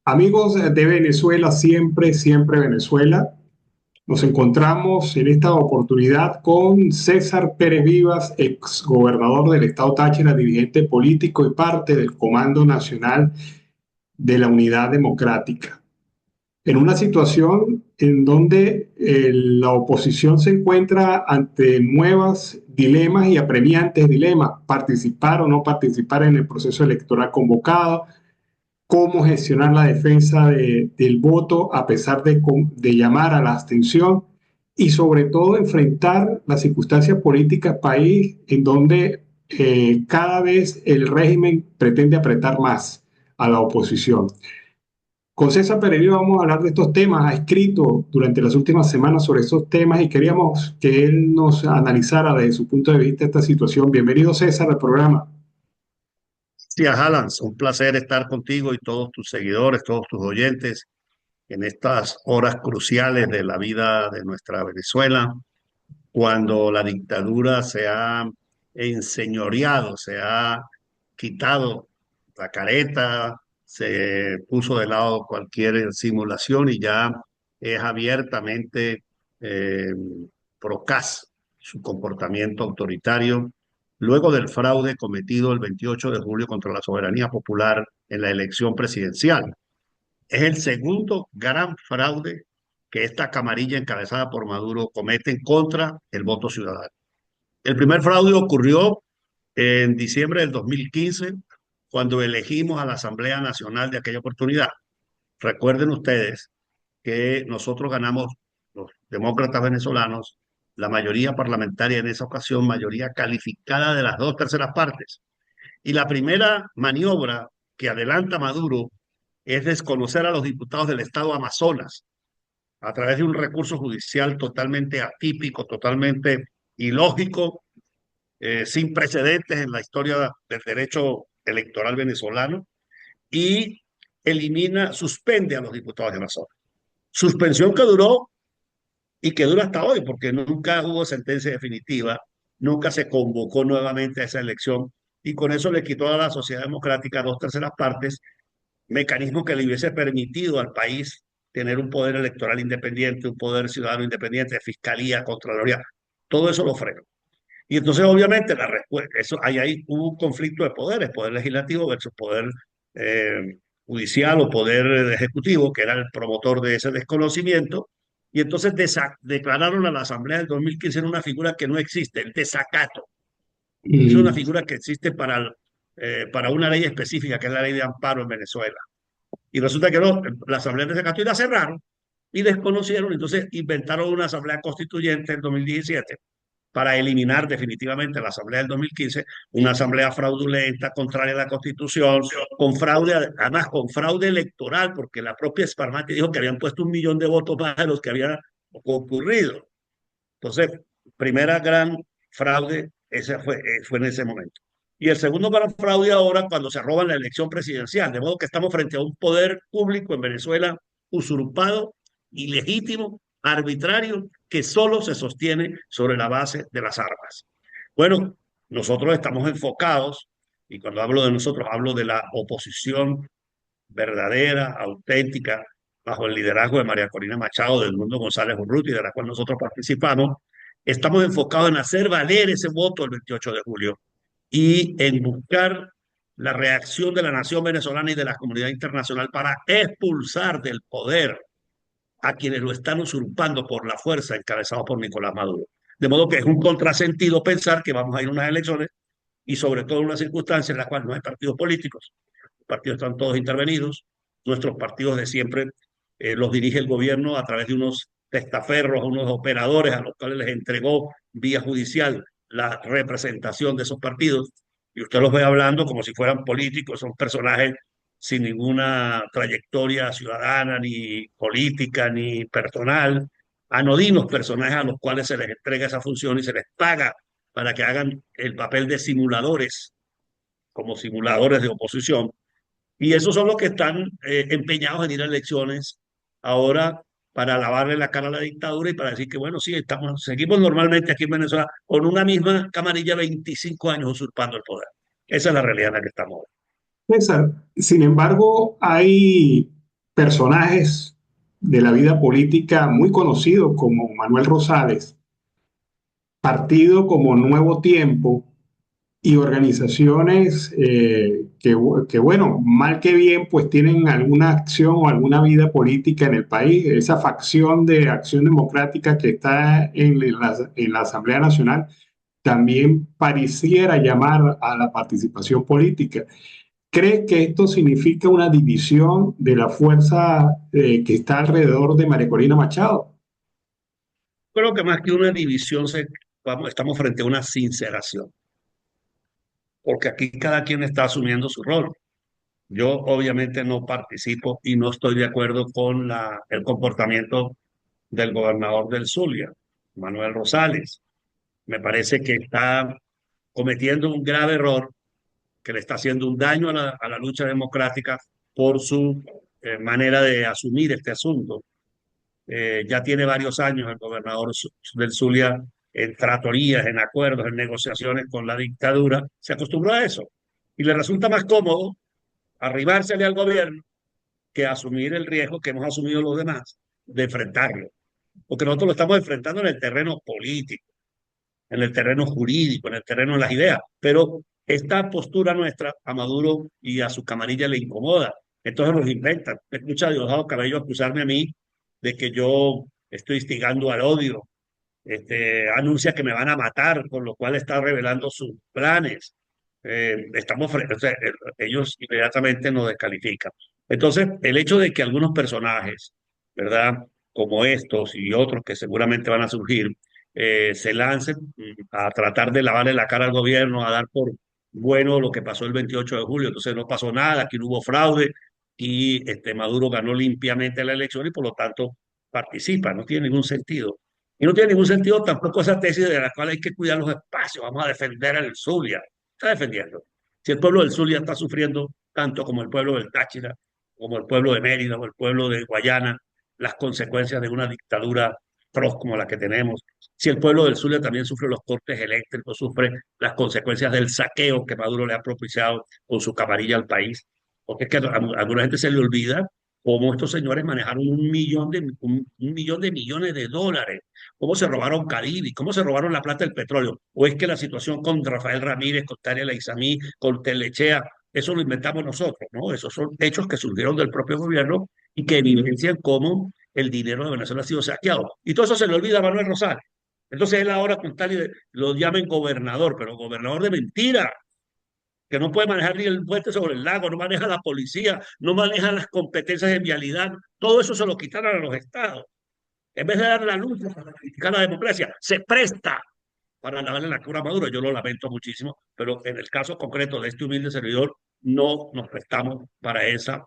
Amigos de Venezuela, siempre, siempre Venezuela. Nos encontramos en esta oportunidad con César Pérez Vivas, ex gobernador del estado Táchira, dirigente político y parte del Comando Nacional de la Unidad Democrática. En una situación en donde la oposición se encuentra ante nuevos dilemas y apremiantes dilemas, participar o no participar en el proceso electoral convocado, cómo gestionar la defensa del voto a pesar de llamar a la abstención y sobre todo enfrentar las circunstancias políticas país en donde cada vez el régimen pretende apretar más a la oposición. Con César Pereira vamos a hablar de estos temas. Ha escrito durante las últimas semanas sobre esos temas y queríamos que él nos analizara desde su punto de vista esta situación. Bienvenido, César, al programa. Sí, Alan, un placer estar contigo y todos tus seguidores, todos tus oyentes en estas horas cruciales de la vida de nuestra Venezuela, cuando la dictadura se ha enseñoreado, se ha quitado la careta, se puso de lado cualquier simulación y ya es abiertamente eh, procaz su comportamiento autoritario luego del fraude cometido el 28 de julio contra la soberanía popular en la elección presidencial. Es el segundo gran fraude que esta camarilla encabezada por Maduro comete en contra del voto ciudadano. El primer fraude ocurrió en diciembre del 2015, cuando elegimos a la Asamblea Nacional de aquella oportunidad. Recuerden ustedes que nosotros ganamos, los demócratas venezolanos, la mayoría parlamentaria en esa ocasión, mayoría calificada de las dos terceras partes. Y la primera maniobra que adelanta Maduro es desconocer a los diputados del estado Amazonas a través de un recurso judicial totalmente atípico, totalmente ilógico, sin precedentes en la historia del derecho electoral venezolano, y suspende a los diputados de Amazonas. Suspensión que duró y que dura hasta hoy, porque nunca hubo sentencia definitiva, nunca se convocó nuevamente a esa elección, y con eso le quitó a la sociedad democrática dos terceras partes, mecanismo que le hubiese permitido al país tener un poder electoral independiente, un poder ciudadano independiente, fiscalía, contraloría, todo eso lo frenó. Y entonces, obviamente, la respuesta, ahí hubo un conflicto de poderes, poder legislativo versus poder eh, judicial o poder ejecutivo, que era el promotor de ese desconocimiento. Y entonces declararon a la Asamblea del 2015 en una figura que no existe, el desacato. Es una Mm. figura que existe para una ley específica, que es la ley de amparo en Venezuela. Y resulta que no, la Asamblea de Desacato y la cerraron y desconocieron, entonces inventaron una Asamblea Constituyente en 2017 para eliminar definitivamente la Asamblea del 2015, una Asamblea fraudulenta, contraria a la Constitución, con fraude, además con fraude electoral, porque la propia Sparmati dijo que habían puesto 1 millón de votos más de los que habían ocurrido. Entonces, primera gran fraude, ese fue en ese momento. Y el segundo gran fraude ahora, cuando se roban la elección presidencial, de modo que estamos frente a un poder público en Venezuela usurpado, ilegítimo, arbitrario, que solo se sostiene sobre la base de las armas. Bueno, nosotros estamos enfocados, y cuando hablo de nosotros, hablo de la oposición verdadera, auténtica, bajo el liderazgo de María Corina Machado, del Mundo González Urruti, de la cual nosotros participamos. Estamos enfocados en hacer valer ese voto el 28 de julio y en buscar la reacción de la nación venezolana y de la comunidad internacional para expulsar del poder a quienes lo están usurpando por la fuerza, encabezados por Nicolás Maduro. De modo que es un contrasentido pensar que vamos a ir a unas elecciones, y sobre todo en una circunstancia en la cual no hay partidos políticos, los partidos están todos intervenidos, nuestros partidos de siempre los dirige el gobierno a través de unos testaferros, unos operadores a los cuales les entregó vía judicial la representación de esos partidos, y usted los ve hablando como si fueran políticos, son personajes sin ninguna trayectoria ciudadana, ni política, ni personal, anodinos personajes a los cuales se les entrega esa función y se les paga para que hagan el papel de simuladores, como simuladores de oposición. Y esos son los que están empeñados en ir a elecciones ahora para lavarle la cara a la dictadura y para decir que, bueno, sí, seguimos normalmente aquí en Venezuela con una misma camarilla 25 años usurpando el poder. Esa es la realidad en la que estamos. César, sin embargo, hay personajes de la vida política muy conocidos como Manuel Rosales, partido como Nuevo Tiempo y organizaciones bueno, mal que bien, pues tienen alguna acción o alguna vida política en el país. Esa facción de Acción Democrática que está en la Asamblea Nacional también pareciera llamar a la participación política. ¿Cree que esto significa una división de la fuerza que está alrededor de María Corina Machado? Creo que más que una división, estamos frente a una sinceración, porque aquí cada quien está asumiendo su rol. Yo obviamente no participo y no estoy de acuerdo con el comportamiento del gobernador del Zulia, Manuel Rosales. Me parece que está cometiendo un grave error que le está haciendo un daño a la lucha democrática por su manera de asumir este asunto. Ya tiene varios años el gobernador del Zulia en tratorías, en acuerdos, en negociaciones con la dictadura. Se acostumbró a eso y le resulta más cómodo arribársele al gobierno que asumir el riesgo que hemos asumido los demás de enfrentarlo. Porque nosotros lo estamos enfrentando en el terreno político, en el terreno jurídico, en el terreno de las ideas. Pero esta postura nuestra a Maduro y a su camarilla le incomoda. Entonces nos inventan. Escucha a Diosdado Cabello acusarme a mí de que yo estoy instigando al odio. Anuncia que me van a matar, con lo cual está revelando sus planes. O sea, ellos inmediatamente nos descalifican. Entonces, el hecho de que algunos personajes, ¿verdad? Como estos y otros que seguramente van a surgir, se lancen a tratar de lavarle la cara al gobierno, a dar por bueno lo que pasó el 28 de julio. Entonces no pasó nada, aquí no hubo fraude y Maduro ganó limpiamente la elección y por lo tanto participa. No tiene ningún sentido. Y no tiene ningún sentido tampoco esa tesis de la cual hay que cuidar los espacios, vamos a defender el Zulia. Está defendiendo. Si el pueblo del Zulia está sufriendo tanto como el pueblo del Táchira, como el pueblo de Mérida o el pueblo de Guayana, las consecuencias de una dictadura atroz como la que tenemos. Si el pueblo del Zulia también sufre los cortes eléctricos, sufre las consecuencias del saqueo que Maduro le ha propiciado con su camarilla al país. Porque es que a alguna gente se le olvida cómo estos señores manejaron un millón de millones de dólares, cómo se robaron Caribe, cómo se robaron la plata del petróleo. O es que la situación con Rafael Ramírez, con Tania Leizamí, con Telechea, eso lo inventamos nosotros, ¿no? Esos son hechos que surgieron del propio gobierno y que evidencian cómo el dinero de Venezuela ha sido saqueado. Y todo eso se le olvida a Manuel Rosales. Entonces él ahora con tal y lo llamen gobernador, pero gobernador de mentira, que no puede manejar ni el puente sobre el lago, no maneja la policía, no maneja las competencias de vialidad, todo eso se lo quitaron a los estados. En vez de dar la luz para criticar la democracia, se presta para lavarle la cura a Maduro. Yo lo lamento muchísimo, pero en el caso concreto de este humilde servidor, no nos prestamos para esa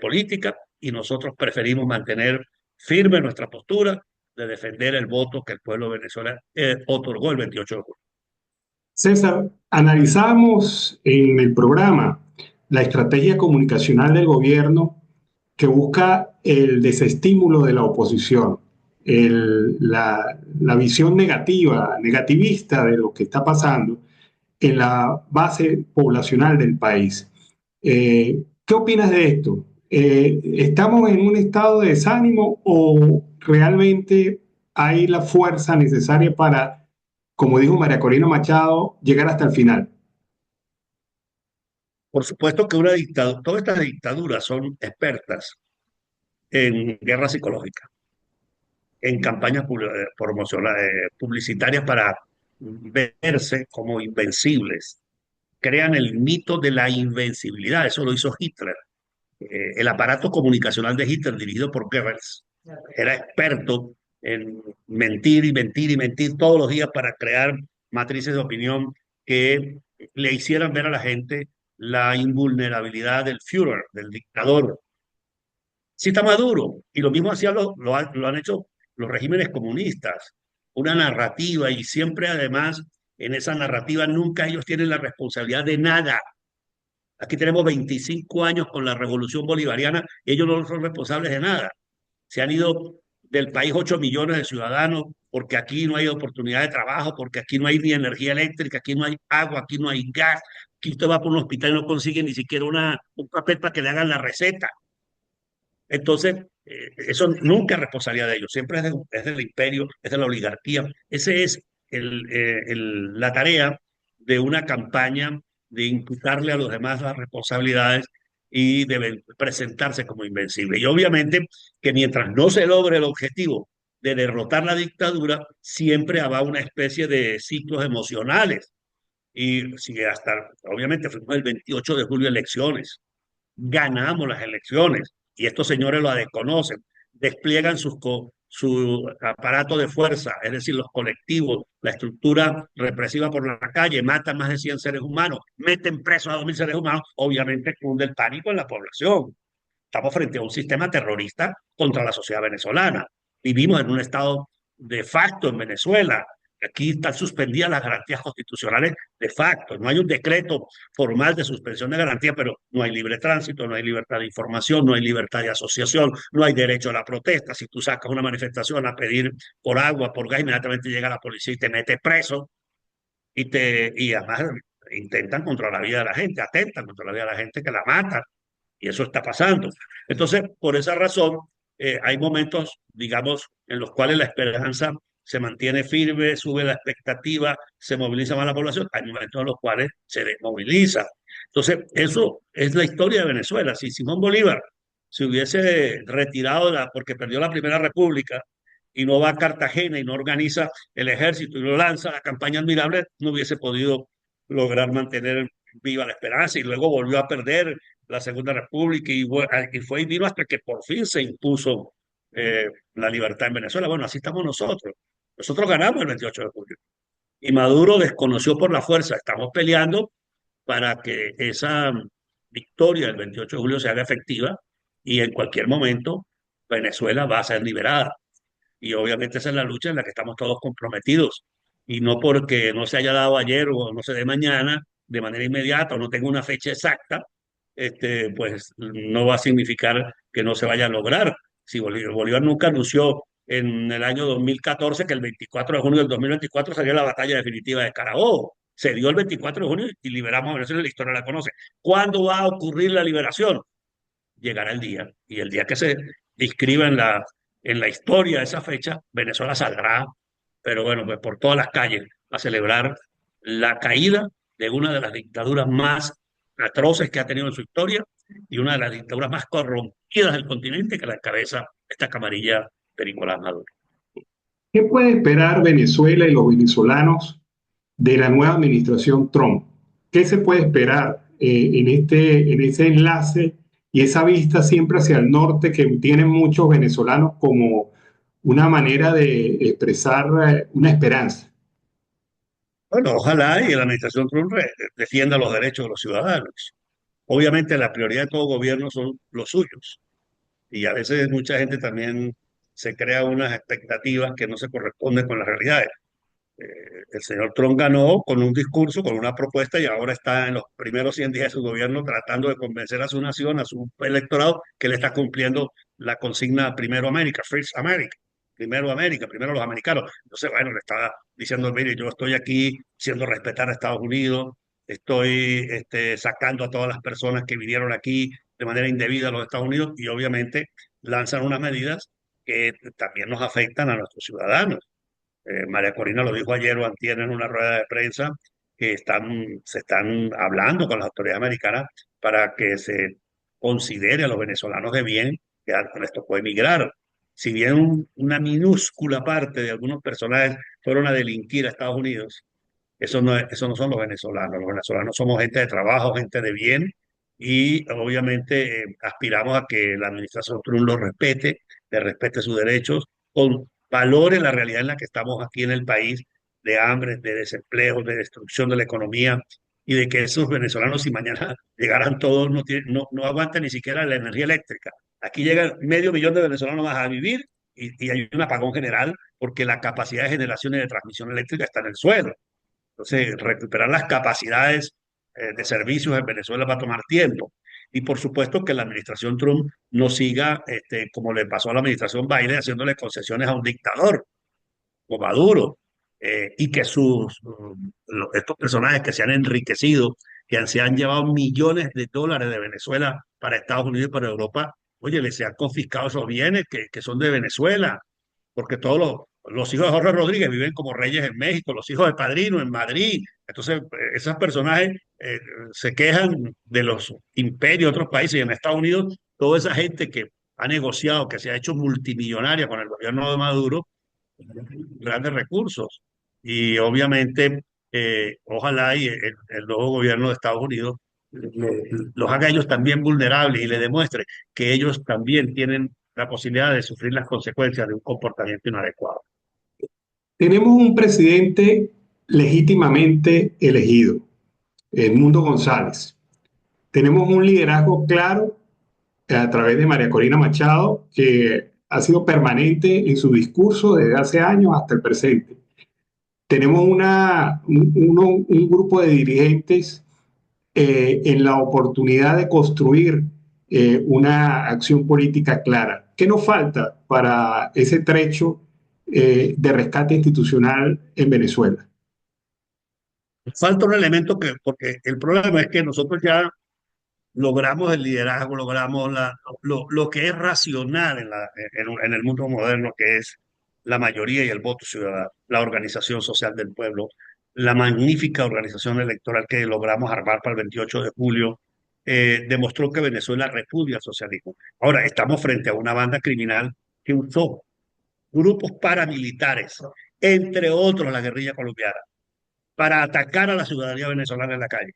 política y nosotros preferimos mantener firme nuestra postura de defender el voto que el pueblo de Venezuela otorgó el 28 de julio. César, analizamos en el programa la estrategia comunicacional del gobierno que busca el desestímulo de la oposición, la visión negativa, negativista de lo que está pasando en la base poblacional del país. ¿Qué opinas de esto? ¿Estamos en un estado de desánimo o realmente hay la fuerza necesaria para, como dijo María Corina Machado, llegar hasta el final? Por supuesto que una dictadura, todas estas dictaduras son expertas en guerra psicológica, en campañas publicitarias para verse como invencibles. Crean el mito de la invencibilidad, eso lo hizo Hitler. El aparato comunicacional de Hitler, dirigido por Goebbels, era experto en mentir y mentir y mentir todos los días para crear matrices de opinión que le hicieran ver a la gente la invulnerabilidad del Führer, del dictador. Sí está Maduro, y lo mismo hacían lo han hecho los regímenes comunistas, una narrativa, y siempre además en esa narrativa nunca ellos tienen la responsabilidad de nada. Aquí tenemos 25 años con la revolución bolivariana y ellos no son responsables de nada. Se han ido del país 8 millones de ciudadanos porque aquí no hay oportunidad de trabajo, porque aquí no hay ni energía eléctrica, aquí no hay agua, aquí no hay gas. Aquí usted va por un hospital y no consigue ni siquiera un papel para que le hagan la receta. Entonces, eso nunca es responsabilidad de ellos, siempre es del imperio, es de la oligarquía. Ese es la tarea de una campaña de imputarle a los demás las responsabilidades y de presentarse como invencible. Y obviamente que mientras no se logre el objetivo de derrotar la dictadura, siempre habrá una especie de ciclos emocionales. Y si hasta, obviamente, fuimos el 28 de julio elecciones, ganamos las elecciones y estos señores lo desconocen, despliegan su aparato de fuerza, es decir, los colectivos, la estructura represiva por la calle, matan más de 100 seres humanos, meten presos a 2.000 seres humanos, obviamente cunde el pánico en la población. Estamos frente a un sistema terrorista contra la sociedad venezolana. Vivimos en un estado de facto en Venezuela. Aquí están suspendidas las garantías constitucionales de facto. No hay un decreto formal de suspensión de garantías, pero no hay libre tránsito, no hay libertad de información, no hay libertad de asociación, no hay derecho a la protesta. Si tú sacas una manifestación a pedir por agua, por gas, inmediatamente llega la policía y te mete preso y además intentan contra la vida de la gente, atentan contra la vida de la gente que la matan. Y eso está pasando. Entonces, por esa razón, hay momentos, digamos, en los cuales la esperanza se mantiene firme, sube la expectativa, se moviliza más la población. Hay momentos en los cuales se desmoviliza. Entonces, eso es la historia de Venezuela. Si Simón Bolívar se hubiese retirado porque perdió la Primera República y no va a Cartagena y no organiza el ejército y lo lanza a la campaña admirable, no hubiese podido lograr mantener viva la esperanza y luego volvió a perder la Segunda República y fue y vino hasta que por fin se impuso la libertad en Venezuela. Bueno, así estamos nosotros. Nosotros ganamos el 28 de julio y Maduro desconoció por la fuerza. Estamos peleando para que esa victoria del 28 de julio se haga efectiva y en cualquier momento Venezuela va a ser liberada. Y obviamente esa es la lucha en la que estamos todos comprometidos. Y no porque no se haya dado ayer o no se dé mañana de manera inmediata o no tenga una fecha exacta, pues no va a significar que no se vaya a lograr. Si Bolívar nunca anunció en el año 2014 que el 24 de junio del 2024 sería la batalla definitiva de Carabobo. Se dio el 24 de junio y liberamos a Venezuela, la historia la conoce. ¿Cuándo va a ocurrir la liberación? Llegará el día. Y el día que se inscriba en la historia de esa fecha, Venezuela saldrá, pero bueno, pues por todas las calles a celebrar la caída de una de las dictaduras más atroces que ha tenido en su historia y una de las dictaduras más corrompidas del continente que la encabeza esta camarilla de Nicolás Maduro. ¿Qué puede esperar Venezuela y los venezolanos de la nueva administración Trump? ¿Qué se puede esperar en ese enlace y esa vista siempre hacia el norte que tienen muchos venezolanos como una manera de expresar una esperanza? Bueno, ojalá y la administración Trump defienda los derechos de los ciudadanos. Obviamente la prioridad de todo gobierno son los suyos. Y a veces mucha gente también se crea unas expectativas que no se corresponden con las realidades. El señor Trump ganó con un discurso, con una propuesta y ahora está en los primeros 100 días de su gobierno tratando de convencer a su nación, a su electorado, que le está cumpliendo la consigna Primero América, First America, Primero América, primero los americanos. Entonces, bueno, le estaba diciendo, mire, yo estoy aquí haciendo respetar a Estados Unidos, estoy sacando a todas las personas que vinieron aquí de manera indebida a los Estados Unidos y obviamente lanzan unas medidas que también nos afectan a nuestros ciudadanos. María Corina lo dijo ayer o antier en una rueda de prensa, que se están hablando con las autoridades americanas para que se considere a los venezolanos de bien que les tocó emigrar. Si bien una minúscula parte de algunos personajes fueron a delinquir a Estados Unidos, eso no son los venezolanos. Los venezolanos somos gente de trabajo, gente de bien, y obviamente aspiramos a que la administración Trump los respete, le respete sus derechos, con valore la realidad en la que estamos aquí en el país, de hambre, de desempleo, de destrucción de la economía, y de que esos venezolanos, si mañana llegaran todos, no aguantan ni siquiera la energía eléctrica. Aquí llega medio millón de venezolanos más a vivir y hay un apagón general porque la capacidad de generación y de transmisión eléctrica está en el suelo. Entonces, recuperar las capacidades de servicios en Venezuela va a tomar tiempo. Y por supuesto que la administración Trump no siga, como le pasó a la administración Biden, haciéndole concesiones a un dictador como Maduro, y que estos personajes que se han enriquecido, se han llevado millones de dólares de Venezuela para Estados Unidos y para Europa, Oye, les se han confiscado esos bienes que son de Venezuela, porque todos los hijos de Jorge Rodríguez viven como reyes en México, los hijos de Padrino en Madrid. Entonces, esos personajes se quejan de los imperios de otros países y en Estados Unidos, toda esa gente que ha negociado, que se ha hecho multimillonaria con el gobierno de Maduro, grandes recursos. Y obviamente, ojalá y el nuevo gobierno de Estados Unidos los haga ellos también vulnerables y le demuestre que ellos también tienen la posibilidad de sufrir las consecuencias de un comportamiento inadecuado. Tenemos un presidente legítimamente elegido, Edmundo González. Tenemos un liderazgo claro a través de María Corina Machado, que ha sido permanente en su discurso desde hace años hasta el presente. Tenemos un grupo de dirigentes en la oportunidad de construir una acción política clara. ¿Qué nos falta para ese trecho de rescate institucional en Venezuela? Falta un elemento porque el problema es que nosotros ya logramos el liderazgo, logramos lo que es racional en el mundo moderno, que es la mayoría y el voto ciudadano, la organización social del pueblo, la magnífica organización electoral que logramos armar para el 28 de julio, demostró que Venezuela repudia al socialismo. Ahora, estamos frente a una banda criminal que usó grupos paramilitares, entre otros la guerrilla colombiana, para atacar a la ciudadanía venezolana en la calle,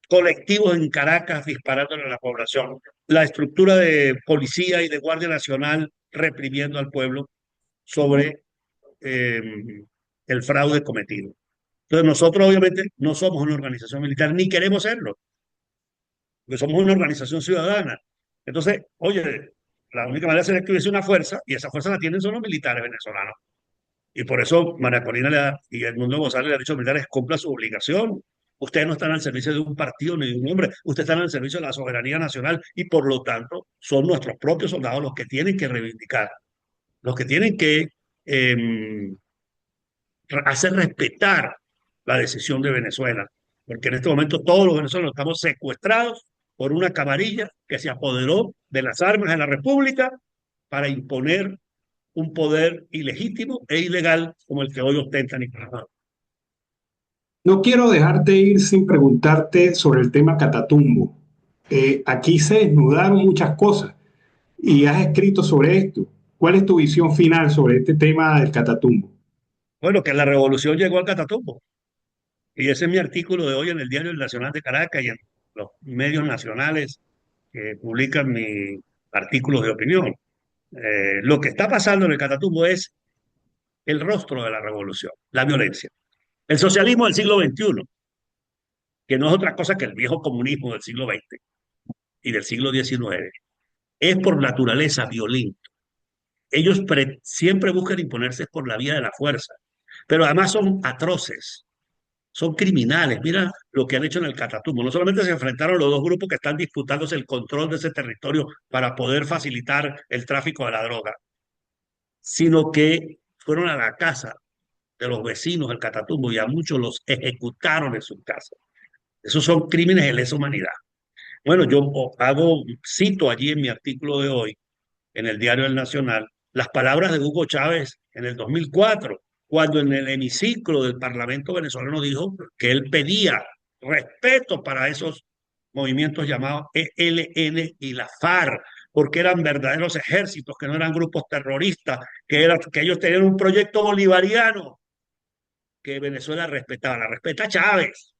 colectivos en Caracas disparándole a la población, la estructura de policía y de Guardia Nacional reprimiendo al pueblo sobre eh, el fraude cometido. Entonces nosotros obviamente no somos una organización militar, ni queremos serlo, porque somos una organización ciudadana. Entonces, oye, la única manera sería que hubiese una fuerza, y esa fuerza la tienen son los militares venezolanos. Y por eso María Corina y Edmundo González le ha dicho a los militares, cumpla su obligación. Ustedes no están al servicio de un partido ni de un hombre, ustedes están al servicio de la soberanía nacional y por lo tanto son nuestros propios soldados los que tienen que reivindicar, los que tienen que eh, hacer respetar la decisión de Venezuela, porque en este momento todos los venezolanos estamos secuestrados por una camarilla que se apoderó de las armas de la República para imponer un poder ilegítimo e ilegal como el que hoy ostenta Nicaragua. No quiero dejarte ir sin preguntarte sobre el tema Catatumbo. Aquí se desnudaron muchas cosas y has escrito sobre esto. ¿Cuál es tu visión final sobre este tema del Catatumbo? Bueno, que la revolución llegó al Catatumbo. Y ese es mi artículo de hoy en el Diario Nacional de Caracas y en los medios nacionales que publican mis artículos de opinión. Lo que está pasando en el Catatumbo es el rostro de la revolución, la violencia. El socialismo del siglo XXI, que no es otra cosa que el viejo comunismo del siglo XX y del siglo XIX, es por naturaleza violento. Ellos siempre buscan imponerse por la vía de la fuerza, pero además son atroces, son criminales. Mira lo que han hecho en el Catatumbo. No solamente se enfrentaron los dos grupos que están disputándose el control de ese territorio para poder facilitar el tráfico de la droga, sino que fueron a la casa de los vecinos del Catatumbo y a muchos los ejecutaron en sus casas. Esos son crímenes de lesa humanidad. Bueno, yo cito allí en mi artículo de hoy, en el Diario del Nacional, las palabras de Hugo Chávez en el 2004, cuando en el hemiciclo del Parlamento venezolano dijo que él pedía respeto para esos movimientos llamados ELN y la FARC, porque eran verdaderos ejércitos, que no eran grupos terroristas, que ellos tenían un proyecto bolivariano que Venezuela respetaba. La respeta Chávez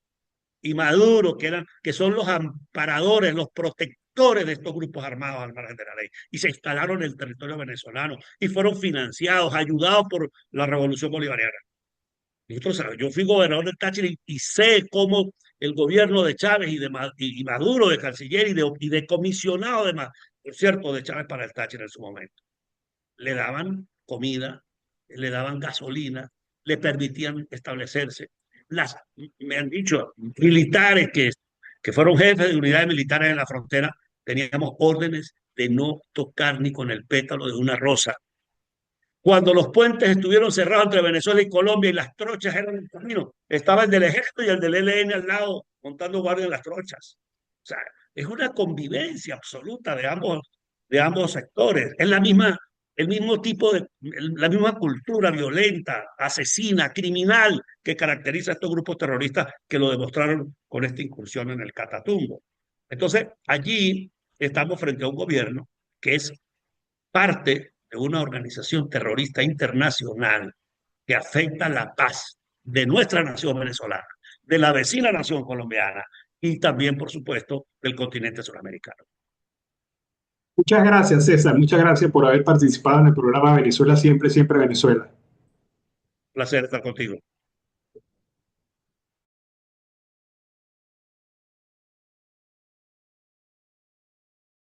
y Maduro, que son los amparadores, los protectores de estos grupos armados al margen de la ley, y se instalaron en el territorio venezolano y fueron financiados, ayudados por la revolución bolivariana. Yo fui gobernador del Táchira y sé cómo el gobierno de Chávez y Maduro de canciller y de comisionado por cierto, de Chávez para el Táchira en su momento, le daban comida, le daban gasolina, le permitían establecerse. Me han dicho, militares que fueron jefes de unidades militares en la frontera, teníamos órdenes de no tocar ni con el pétalo de una rosa. Cuando los puentes estuvieron cerrados entre Venezuela y Colombia y las trochas eran el camino, estaba el del ejército y el del ELN al lado, montando guardia en las trochas. O sea, es una convivencia absoluta de ambos sectores. Es el mismo tipo la misma cultura violenta, asesina, criminal que caracteriza a estos grupos terroristas que lo demostraron con esta incursión en el Catatumbo. Entonces, allí estamos frente a un gobierno que es parte de una organización terrorista internacional que afecta la paz de nuestra nación venezolana, de la vecina nación colombiana y también, por supuesto, del continente suramericano. Muchas gracias, César. Muchas gracias por haber participado en el programa Venezuela Siempre, Siempre Venezuela. Placer estar contigo.